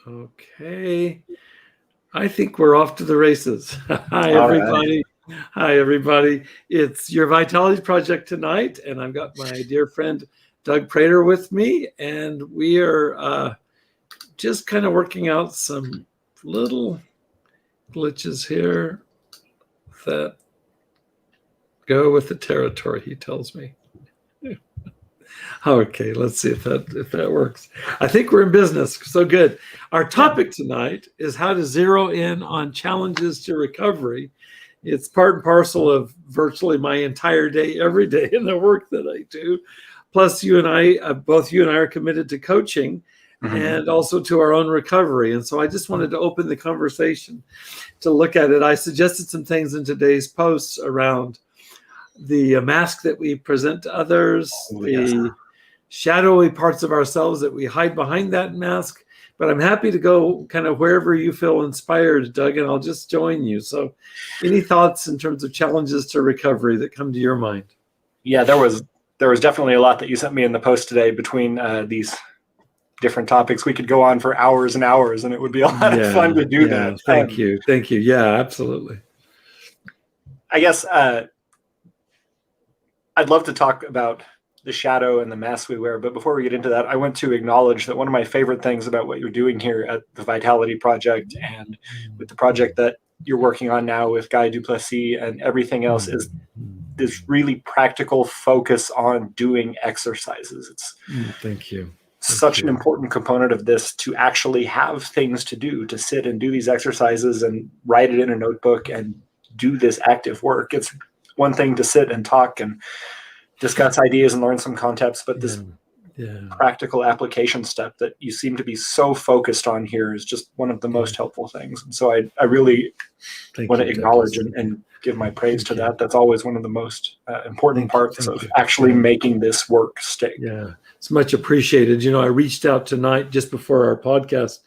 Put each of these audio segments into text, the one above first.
Okay. I think we're off to the races. Hi, All everybody. Right. Hi, everybody. It's your Vitality Project tonight, and I've got my dear friend Doug Prater with me, and we are just kind of working out some little glitches here that go with the territory, he tells me. Okay, let's see if that works. I think we're in business, so good. Our topic tonight is how to zero in on challenges to recovery. It's part and parcel of virtually my entire day, every day in the work that I do. Plus, both you and I are committed to coaching and also to our own recovery. And so I just wanted to open the conversation to look at it. I suggested some things in today's posts around the mask that we present to others, the shadowy parts of ourselves that we hide behind that mask. But I'm happy to go kind of wherever you feel inspired, Doug, and I'll just join you. So any thoughts in terms of challenges to recovery that come to your mind? Yeah, there was definitely a lot that you sent me in the post today between these different topics. We could go on for hours and hours, and it would be a lot of fun to do that. Thank you. Thank you. Yeah, absolutely. I guess I'd love to talk about the shadow and the mask we wear. But before we get into that, I want to acknowledge that one of my favorite things about what you're doing here at the Vitality Project and with the project that you're working on now with 𝗭𝗲𝗿𝐺 and everything else is this really practical focus on doing exercises. It's thank you. Such an important component of this to actually have things to do, to sit and do these exercises and write it in a notebook and do this active work. It's one thing to sit and talk and discuss ideas and learn some concepts, but this practical application step that you seem to be so focused on here is just one of the most helpful things. And so I really want to acknowledge and give my praise to that. That's always one of the most important parts of actually making this work stick. Yeah, it's much appreciated. You know, I reached out tonight just before our podcast.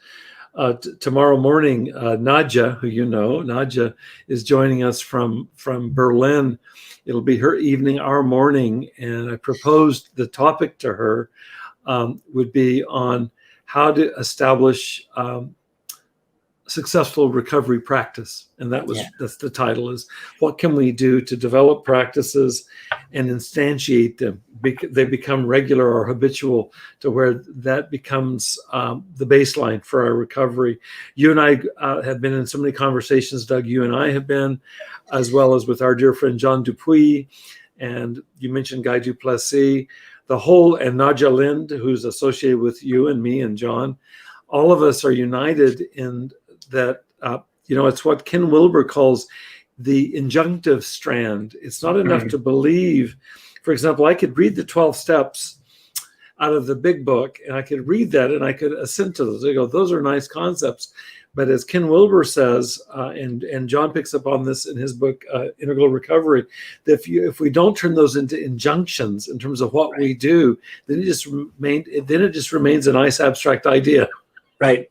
Tomorrow morning, 𝗭𝗏𝗏, who you know, 𝗭𝗏𝗏 is joining us from Berlin. It'll be her evening, our morning, and I proposed the topic to her would be on how to establish successful recovery practice. And that's the title, is what can we do to develop practices and instantiate them? They become regular or habitual to where that becomes the baseline for our recovery. You and I have been in so many conversations, Doug, you and I have been, as well as with our dear friend John Dupuis, and you mentioned 𝗭𝗲𝗿𝐺, the whole, and Nadja Lind, who's associated with you and me and John. All of us are united in that, it's what Ken Wilber calls the injunctive strand. It's not enough to believe. For example, I could read the 12 steps out of the big book, and I could read that and I could assent to those. I go, those are nice concepts. But as Ken Wilber says, and John picks up on this in his book, Integral Recovery, that if we don't turn those into injunctions in terms of what we do, then it just remains a nice abstract idea. Right.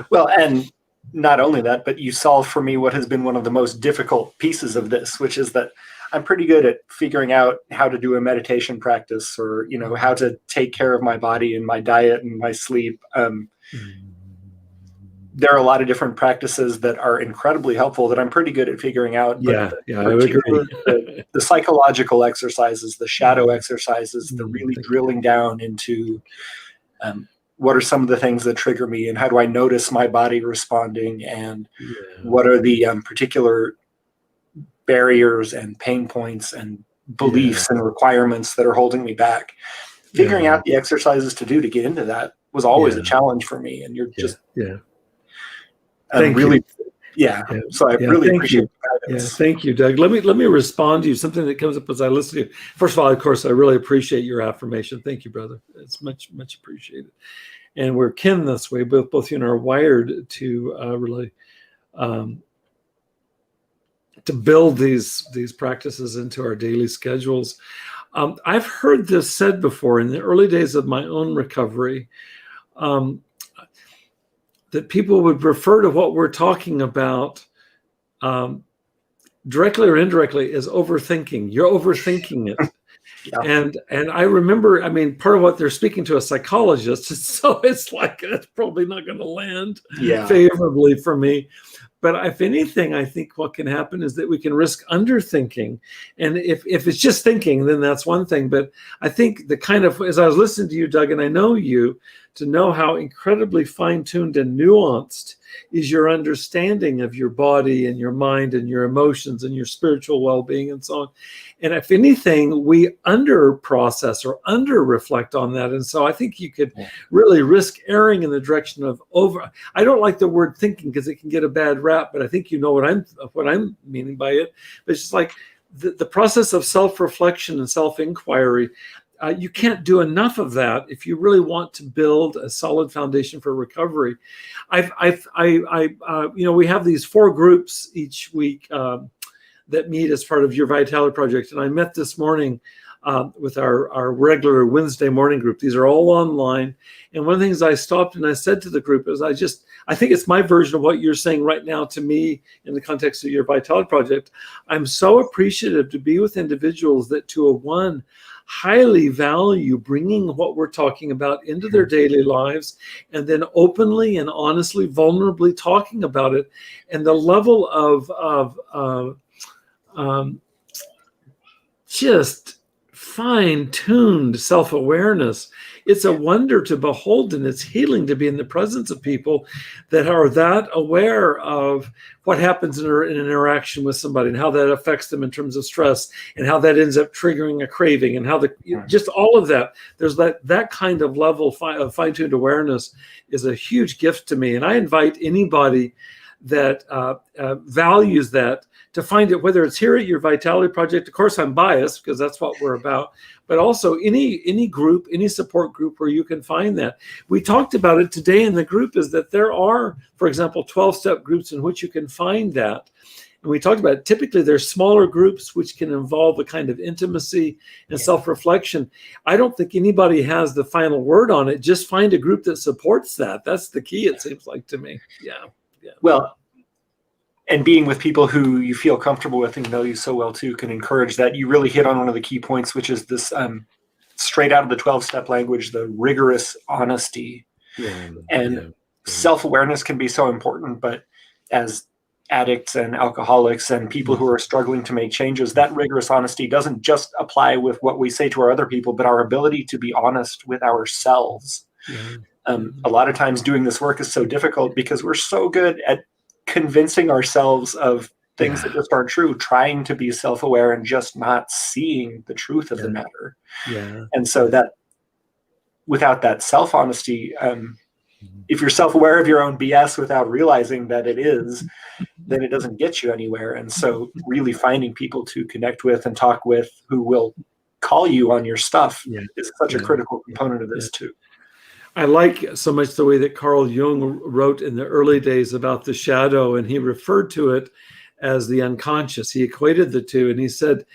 Well, and not only that, but you solve for me what has been one of the most difficult pieces of this, which is that I'm pretty good at figuring out how to do a meditation practice or, how to take care of my body and my diet and my sleep. There are a lot of different practices that are incredibly helpful that I'm pretty good at figuring out. I would agree. The psychological exercises, the shadow exercises, the really drilling down into what are some of the things that trigger me and how do I notice my body responding and what are the particular barriers and pain points and beliefs and requirements that are holding me back. Figuring out the exercises to do to get into that was always a challenge for me. And you're just... Thank you. So I really appreciate that. Thank you, Doug. Let me respond to you. Something that comes up as I listen to you. First of all, of course, I really appreciate your affirmation. Thank you, brother. It's much appreciated. And we're kin this way. Both you and I are wired to really to build these practices into our daily schedules. I've heard this said before in the early days of my own recovery. That people would refer to what we're talking about directly or indirectly as overthinking. You're overthinking it. And I remember, I mean, part of what they're speaking to a psychologist, so it's like it's probably not going to land favorably for me. But if anything, I think what can happen is that we can risk underthinking. And if it's just thinking, then that's one thing. But I think the kind of, as I was listening to you, Doug, and I know you, to know how incredibly fine-tuned and nuanced is your understanding of your body and your mind and your emotions and your spiritual well-being and so on. And if anything, we under-process or under-reflect on that. And so I think you could really risk erring in the direction of over. I don't like the word thinking because it can get a bad rap, but I think you know what I'm meaning by it. But it's just like the process of self-reflection and self-inquiry. You can't do enough of that if you really want to build a solid foundation for recovery. We have these 4 groups each week that meet as part of your Vitality Project, and I met this morning with our regular Wednesday morning group. These are all online, and one of the things I stopped and I said to the group is, I think it's my version of what you're saying right now to me in the context of your Vitality Project. I'm so appreciative to be with individuals that, to a one, highly value bringing what we're talking about into their daily lives, and then openly and honestly, vulnerably talking about it, and the level of just fine-tuned self-awareness. It's a wonder to behold, and it's healing to be in the presence of people that are that aware of what happens in an interaction with somebody and how that affects them in terms of stress and how that ends up triggering a craving and how just all of that. There's that kind of level of fine-tuned awareness is a huge gift to me. And I invite anybody that values that to find it, whether it's here at your Vitality Project. Of course, I'm biased because that's what we're about, but also any group, any support group where you can find that. We talked about it today in the group, is that there are, for example, 12-step groups in which you can find that. And we talked about, typically there's smaller groups which can involve a kind of intimacy and self-reflection. I don't think anybody has the final word on it. Just find a group that supports that. That's the key, it seems like to me. Yeah. Well, and being with people who you feel comfortable with and know you so well too can encourage that. You really hit on one of the key points, which is this straight out of the 12-step language, the rigorous honesty. Self-awareness can be so important, but as addicts and alcoholics and people who are struggling to make changes, that rigorous honesty doesn't just apply with what we say to our other people, but our ability to be honest with ourselves. A lot of times doing this work is so difficult because we're so good at convincing ourselves of things that just aren't true, trying to be self-aware and just not seeing the truth of the matter. And so that without that self-honesty, if you're self-aware of your own BS without realizing that it is, then it doesn't get you anywhere. And so really finding people to connect with and talk with who will call you on your stuff is such a critical component of this too. I like so much the way that Carl Jung wrote in the early days about the shadow, and he referred to it as the unconscious. He equated the two, and he said,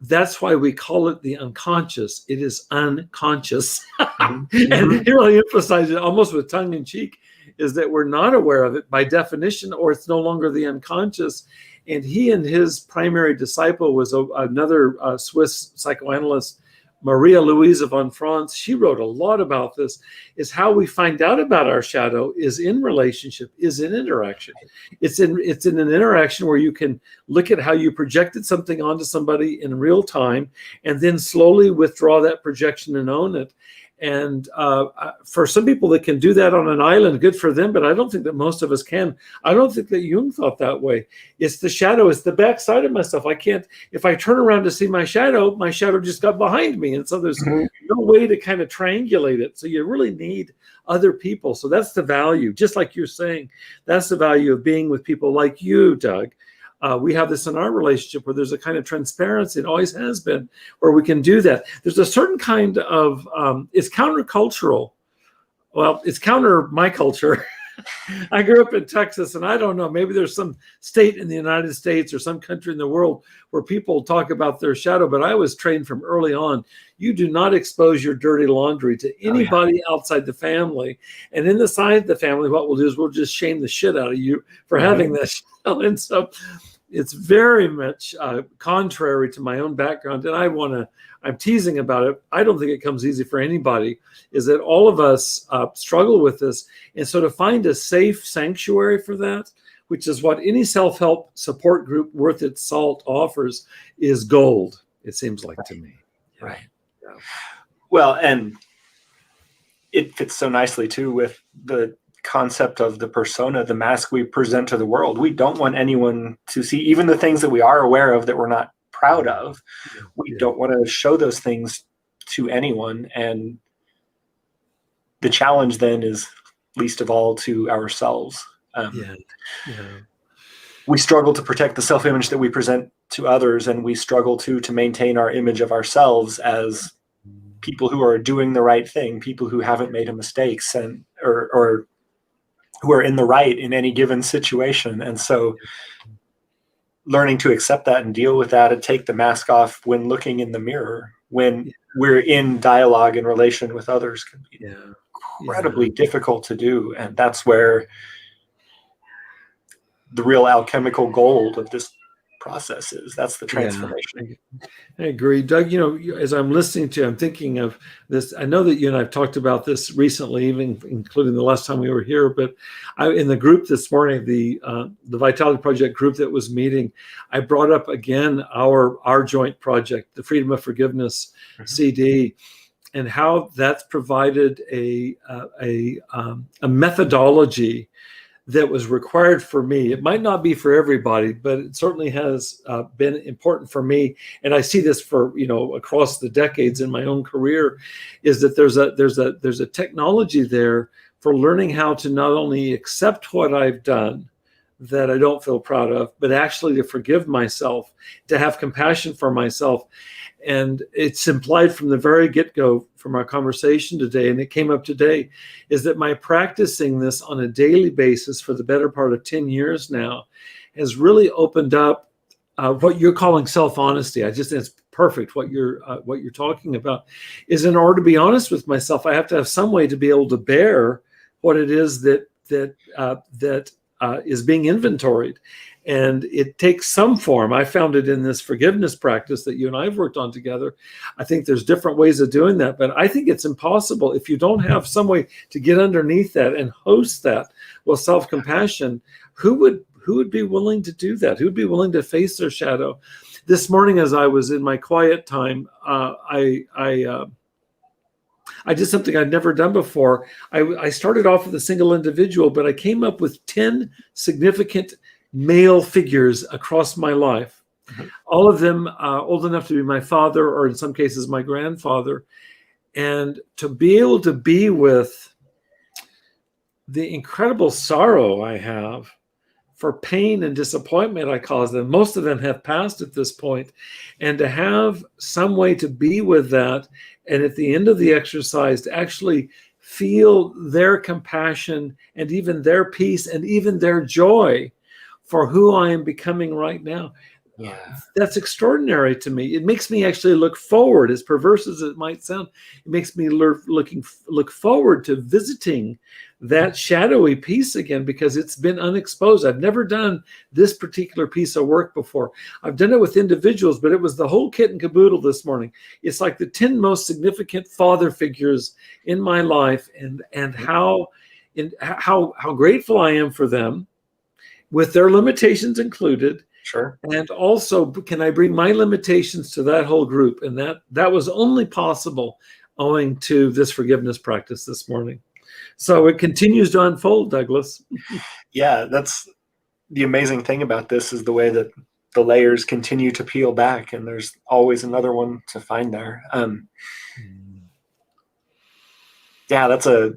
that's why we call it the unconscious. It is unconscious. And he really emphasized it almost with tongue in cheek, is that we're not aware of it by definition, or it's no longer the unconscious. And he and his primary disciple was another Swiss psychoanalyst, Maria Louisa von Franz. She wrote a lot about this, is how we find out about our shadow is in relationship, is in interaction. It's in an interaction where you can look at how you projected something onto somebody in real time and then slowly withdraw that projection and own it. And for some people that can do that on an island, good for them, but I don't think that most of us can. I don't think that Jung thought that way. It's the shadow, it's the backside of myself. I can't, if I turn around to see my shadow just got behind me. And so there's no way to kind of triangulate it. So you really need other people. So that's the value, just like you're saying, that's the value of being with people like you, Doug. We have this in our relationship where there's a kind of transparency, it always has been, where we can do that. There's a certain kind of, it's countercultural. Well, it's counter my culture. I grew up in Texas, and I don't know, maybe there's some state in the United States or some country in the world where people talk about their shadow, but I was trained from early on, you do not expose your dirty laundry to anybody outside the family. And inside the family, what we'll do is we'll just shame the shit out of you for having that shadow. And so it's very much contrary to my own background. And I'm teasing about it. I don't think it comes easy for anybody, is that all of us struggle with this. And so to find a safe sanctuary for that, which is what any self-help support group worth its salt offers, is gold, it seems like to me. Right. Yeah. Well, and it fits so nicely too with the concept of the persona, the mask we present to the world. We don't want anyone to see even the things that we are aware of that we're not proud of. We don't want to show those things to anyone. And the challenge then is least of all to ourselves. We struggle to protect the self-image that we present to others, and we struggle to maintain our image of ourselves as people who are doing the right thing, people who haven't made a mistakes, and or who are in the right in any given situation. And so learning to accept that and deal with that and take the mask off when looking in the mirror, when we're in dialogue and relation with others, can be incredibly difficult to do. And that's where the real alchemical gold of this process is. That's the transformation. I agree. Doug, as I'm listening to you, I'm thinking of this. I know that you and I've talked about this recently, even including the last time we were here, but in the group this morning, the Vitality Project group that was meeting, I brought up again our joint project, the Freedom of Forgiveness CD, and how that's provided a methodology that was required for me. It might not be for everybody, but it certainly has been important for me. And I see this for, across the decades in my own career, is that there's a technology there for learning how to not only accept what I've done that I don't feel proud of, but actually to forgive myself, to have compassion for myself. And it's implied from the very get-go from our conversation today, and it came up today, is that my practicing this on a daily basis for the better part of 10 years now has really opened up what you're calling self-honesty. It's perfect what you're talking about. Is in order to be honest with myself, I have to have some way to be able to bear what it is that is being inventoried. And it takes some form. I found it in this forgiveness practice that you and I have worked on together. I think there's different ways of doing that, but I think it's impossible if you don't have some way to get underneath that and host that with self-compassion. Who would be willing to do that? Who would be willing to face their shadow? This morning, as I was in my quiet time, I did something I'd never done before. I started off with a single individual, but I came up with 10 significant male figures across my life, all of them old enough to be my father, or in some cases my grandfather, and to be able to be with the incredible sorrow I have for pain and disappointment I caused them. Most of them have passed at this point, and to have some way to be with that, and at the end of the exercise to actually feel their compassion and even their peace and even their joy for who I am becoming right now. That's extraordinary to me. It makes me actually look forward, as perverse as it might sound. It makes me look forward to visiting that shadowy piece again, because it's been unexposed. I've never done this particular piece of work before. I've done it with individuals, but it was the whole kit and caboodle this morning. It's like the 10 most significant father figures in my life, and how grateful I am for them, with their limitations included. Sure. And also, can I bring my limitations to that whole group? And that was only possible owing to this forgiveness practice this morning. So it continues to unfold, Douglas. Yeah, that's the amazing thing about this, is the way that the layers continue to peel back, and there's always another one to find there. That's a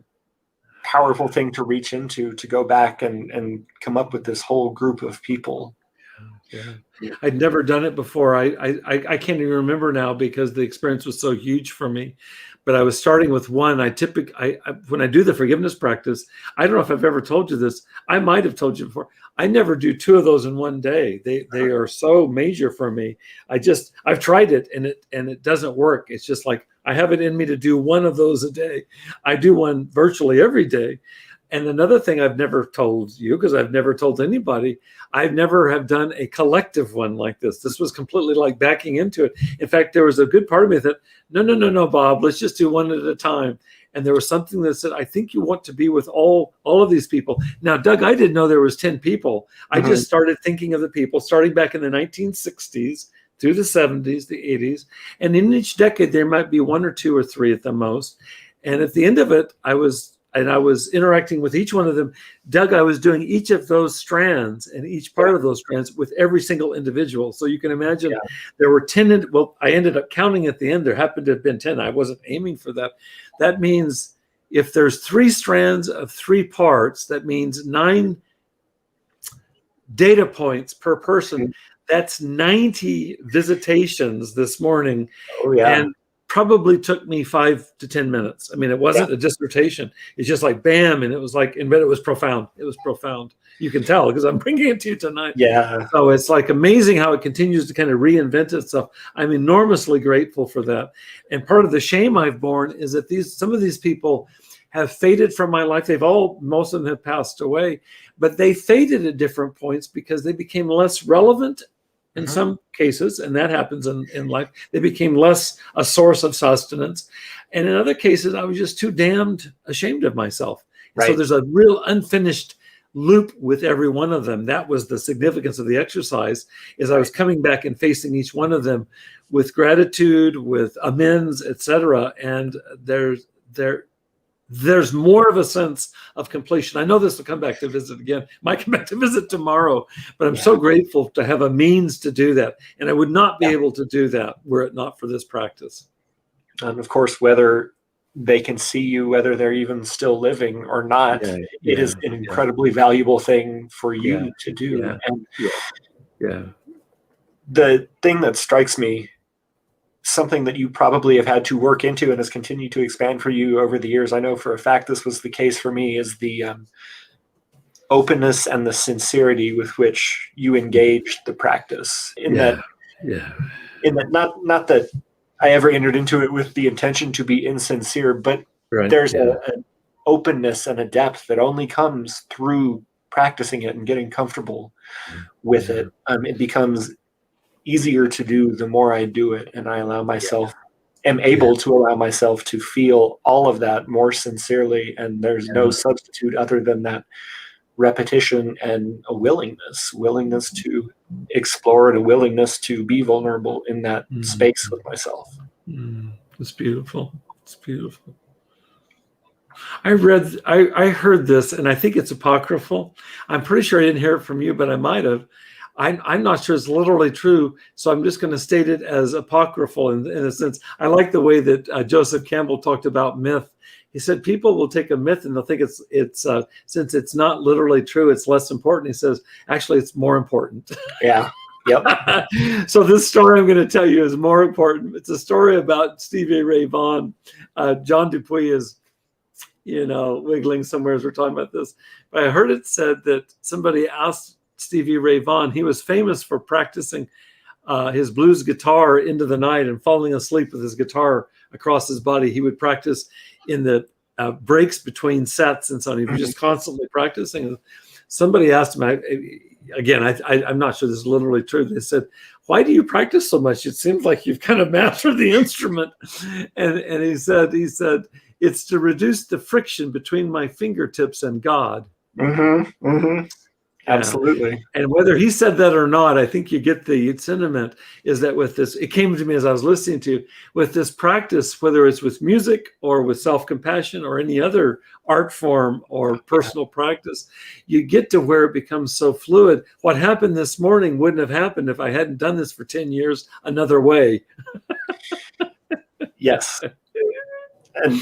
powerful thing to reach into, to go back and come up with this whole group of people. I'd never done it before. I can't even remember now, because the experience was so huge for me. But I was starting with one. When I do the forgiveness practice, I don't know if I've ever told you this. I might have told you before. I never do 2 of those in one day. They are so major for me. I've tried it, and it doesn't work. It's just like I have it in me to do 1 of those a day. I do one virtually every day. And another thing I've never told you, because I've never told anybody, I've never have done a collective one like this. This was completely like backing into it. In fact, there was a good part of me that, no, Bob, let's just do one at a time. And there was something that said, I think you want to be with all of these people. Now, Doug, I didn't know there was 10 people. I just started thinking of the people starting back in the 1960s through the 70s, the 80s. And in each decade, there might be 1 or 2 or 3 at the most. And at the end of it, I was interacting with each one of them. Doug, I was doing each of those strands and each part of those strands with every single individual. So you can imagine there were 10. Well, I ended up counting at the end. There happened to have been 10. I wasn't aiming for that. That means if there's 3 strands of 3 parts, that means 9 data points per person. That's 90 visitations this morning. Oh, yeah. And probably took me 5 to 10 minutes. I mean, it wasn't a dissertation. It's just like bam, and it was like, but it was profound. It was profound. You can tell because I'm bringing it to you tonight. Yeah. So it's like amazing how it continues to kind of reinvent itself. I'm enormously grateful for that. And part of the shame I've borne is that some of these people have faded from my life. Most of them have passed away, but they faded at different points because they became less relevant in some cases, and that happens in life. They became less a source of sustenance. And in other cases, I was just too damned ashamed of myself. Right. So there's a real unfinished loop with every one of them. That was the significance of the exercise, is I was coming back and facing each one of them with gratitude, with amends, etc. And there's more of a sense of completion. I know this will come back to visit again. Might come back to visit tomorrow, but I'm so grateful to have a means to do that. And I would not be able to do that were it not for this practice. And of course, whether they can see you, whether they're even still living or not, it is an incredibly valuable thing for you to do. And the thing that strikes me, something that you probably have had to work into and has continued to expand for you over the years, I know for a fact this was the case for me, is the openness and the sincerity with which you engaged the practice. Not that I ever entered into it with the intention to be insincere, but there's an openness and a depth that only comes through practicing it and getting comfortable with it. It becomes easier to do the more I do it, and I allow myself, am able to allow myself to feel all of that more sincerely, and there's no substitute other than that repetition and a willingness to explore, and a willingness to be vulnerable in that space with myself. It's beautiful. It's beautiful. I heard this, and I think it's apocryphal. I'm pretty sure I didn't hear it from you, but I might have. I'm not sure it's literally true, so I'm just going to state it as apocryphal in a sense. I like the way that Joseph Campbell talked about myth. He said people will take a myth and they'll think it's since it's not literally true, it's less important. He says, actually, it's more important. Yeah. Yep. So this story I'm going to tell you is more important. It's a story about Stevie Ray Vaughan. John Dupuy is, wiggling somewhere as we're talking about this. But I heard it said that somebody asked Stevie Ray Vaughan, he was famous for practicing his blues guitar into the night and falling asleep with his guitar across his body. He would practice in the breaks between sets and so on. He was just constantly practicing. Somebody asked him, I'm not sure this is literally true. They said, why do you practice so much? It seems like you've kind of mastered the instrument. And he said, it's to reduce the friction between my fingertips and God. Absolutely. And whether he said that or not, I think you get the sentiment is that with this, it came to me as I was listening to, with this practice, whether it's with music or with self-compassion or any other art form or personal practice, you get to where it becomes so fluid. What happened this morning wouldn't have happened if I hadn't done this for 10 years another way. Yes. And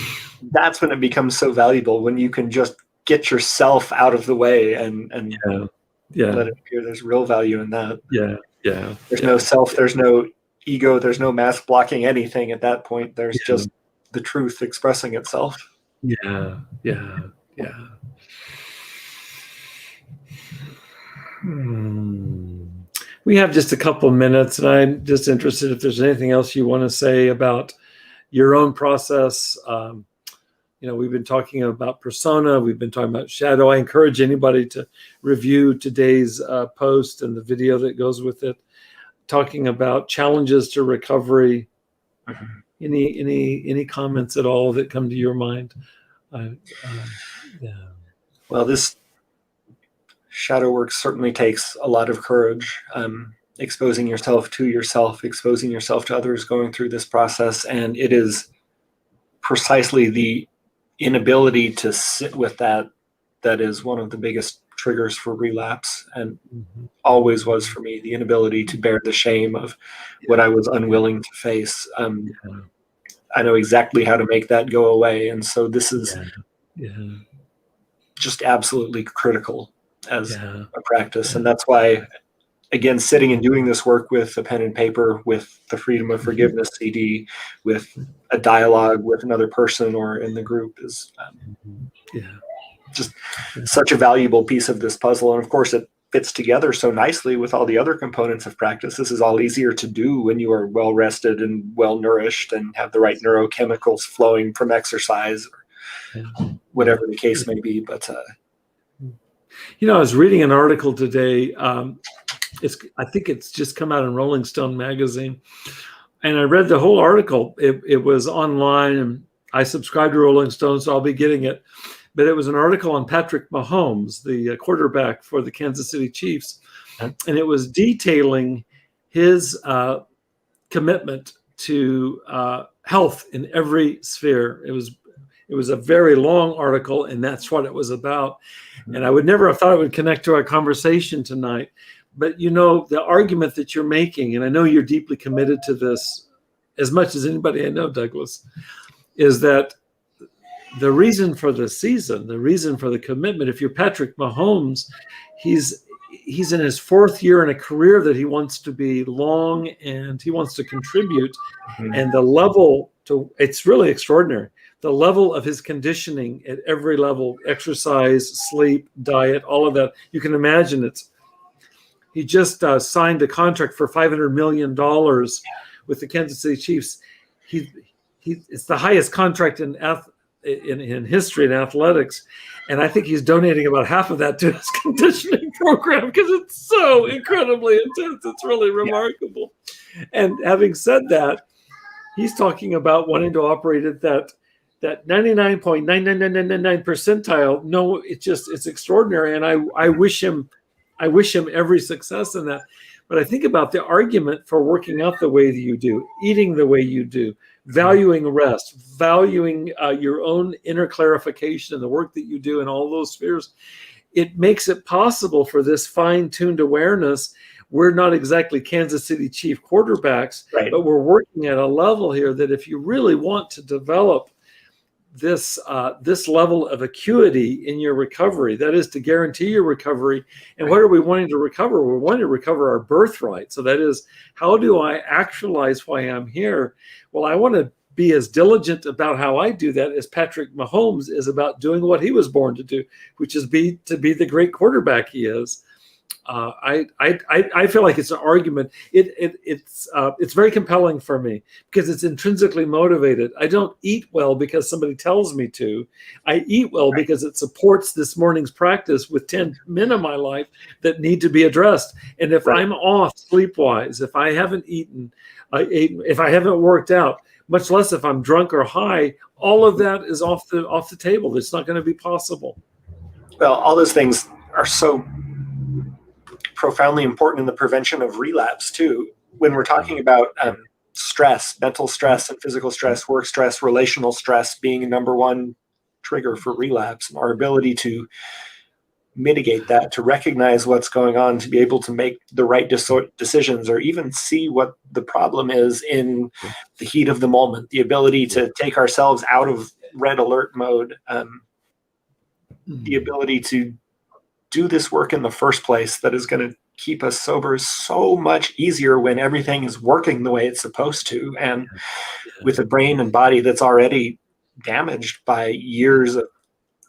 that's when it becomes so valuable, when you can just get yourself out of the way and let it appear. There's real value in that. There's no self, there's no ego, there's no mask blocking anything at that point. There's just the truth expressing itself. We have just a couple minutes, and I'm just interested if there's anything else you want to say about your own process, we've been talking about persona, we've been talking about shadow. I encourage anybody to review today's post and the video that goes with it, talking about challenges to recovery. Any comments at all that come to your mind? Yeah. Well, this shadow work certainly takes a lot of courage. Exposing yourself to yourself, exposing yourself to others going through this process, and it is precisely the inability to sit with that is one of the biggest triggers for relapse, and always was for me. The inability to bear the shame of what I was unwilling to face. I know exactly how to make that go away, and so this is just absolutely critical as a practice. And that's why, again, sitting and doing this work with a pen and paper, with the Freedom of Forgiveness CD, with a dialogue with another person or in the group is just such a valuable piece of this puzzle. And of course, it fits together so nicely with all the other components of practice. This is all easier to do when you are well rested and well nourished and have the right neurochemicals flowing from exercise or whatever the case may be. But I was reading an article today. I think it's just come out in Rolling Stone magazine, and I read the whole article. It was online, and I subscribe to Rolling Stone, so I'll be getting it. But it was an article on Patrick Mahomes, the quarterback for the Kansas City Chiefs, and it was detailing his commitment to health in every sphere. It was a very long article, and that's what it was about. And I would never have thought it would connect to our conversation tonight. But, the argument that you're making, and I know you're deeply committed to this as much as anybody I know, Douglas, is that the reason for the season, the reason for the commitment, if you're Patrick Mahomes, he's in his fourth year in a career that he wants to be long, and he wants to contribute. And the level it's really extraordinary. The level of his conditioning at every level, exercise, sleep, diet, all of that, you can imagine he just signed a contract for $500 million with the Kansas City Chiefs. It's the highest contract in history in athletics, and I think he's donating about half of that to his conditioning program because it's so incredibly intense. It's really remarkable. And having said that, he's talking about wanting to operate at that 99.99999 percentile. No, it's extraordinary, and I wish him every success in that. But I think about the argument for working out the way that you do, eating the way you do, valuing rest, valuing your own inner clarification and the work that you do in all those spheres. It makes it possible for this fine-tuned awareness. We're not exactly Kansas City Chief quarterbacks, but we're working at a level here that if you really want to develop this level of acuity in your recovery, that is to guarantee your recovery. And what are we wanting to recover? We're wanting to recover our birthright. So that is, how do I actualize why I'm here? Well, I want to be as diligent about how I do that as Patrick Mahomes is about doing what he was born to do, which is to be the great quarterback he is. I feel like it's an argument. It's very compelling for me because it's intrinsically motivated. I don't eat well because somebody tells me to. I eat well because it supports this morning's practice with 10 men in my life that need to be addressed. And if I'm off sleep-wise, if I haven't eaten, if I haven't worked out, much less if I'm drunk or high, all of that is off the table. It's not going to be possible. Well, all those things are so profoundly important in the prevention of relapse too. When we're talking about stress, mental stress and physical stress, work stress, relational stress being a number one trigger for relapse, and our ability to mitigate that, to recognize what's going on, to be able to make the right decisions, or even see what the problem is in the heat of the moment, the ability to take ourselves out of red alert mode, the ability to do this work in the first place that is going to keep us sober is so much easier when everything is working the way it's supposed to. And with a brain and body that's already damaged by years of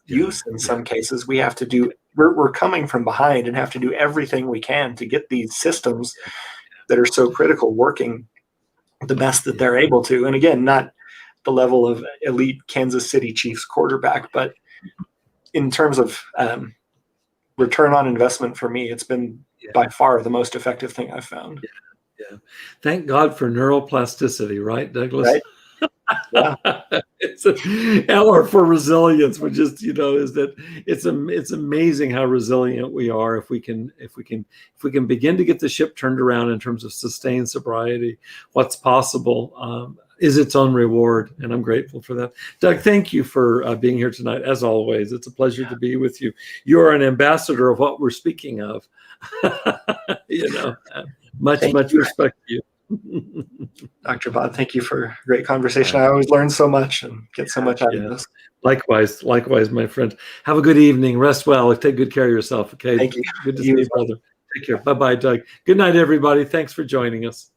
use in some cases, we have to do, we're coming from behind and have to do everything we can to get these systems that are so critical working the best that they're able to. And again, not the level of elite Kansas City Chiefs quarterback, but in terms of return on investment for me, it's been by far the most effective thing I've found. Yeah. Thank God for neuroplasticity, right, Douglas? Right. Yeah. Or for resilience, which is, is that it's amazing how resilient we are if we can begin to get the ship turned around in terms of sustained sobriety. What's possible is its own reward, and I'm grateful for that. Doug, thank you for being here tonight. As always, it's a pleasure to be with you. You are an ambassador of what we're speaking of. Much respect to you. Dr. Bob, thank you for a great conversation. I always learn so much and get so much out of this. Likewise, my friend. Have a good evening. Rest well. Take good care of yourself. Okay. Thank you. Good to see you, brother. Take care. Bye-bye, Doug. Good night, everybody. Thanks for joining us.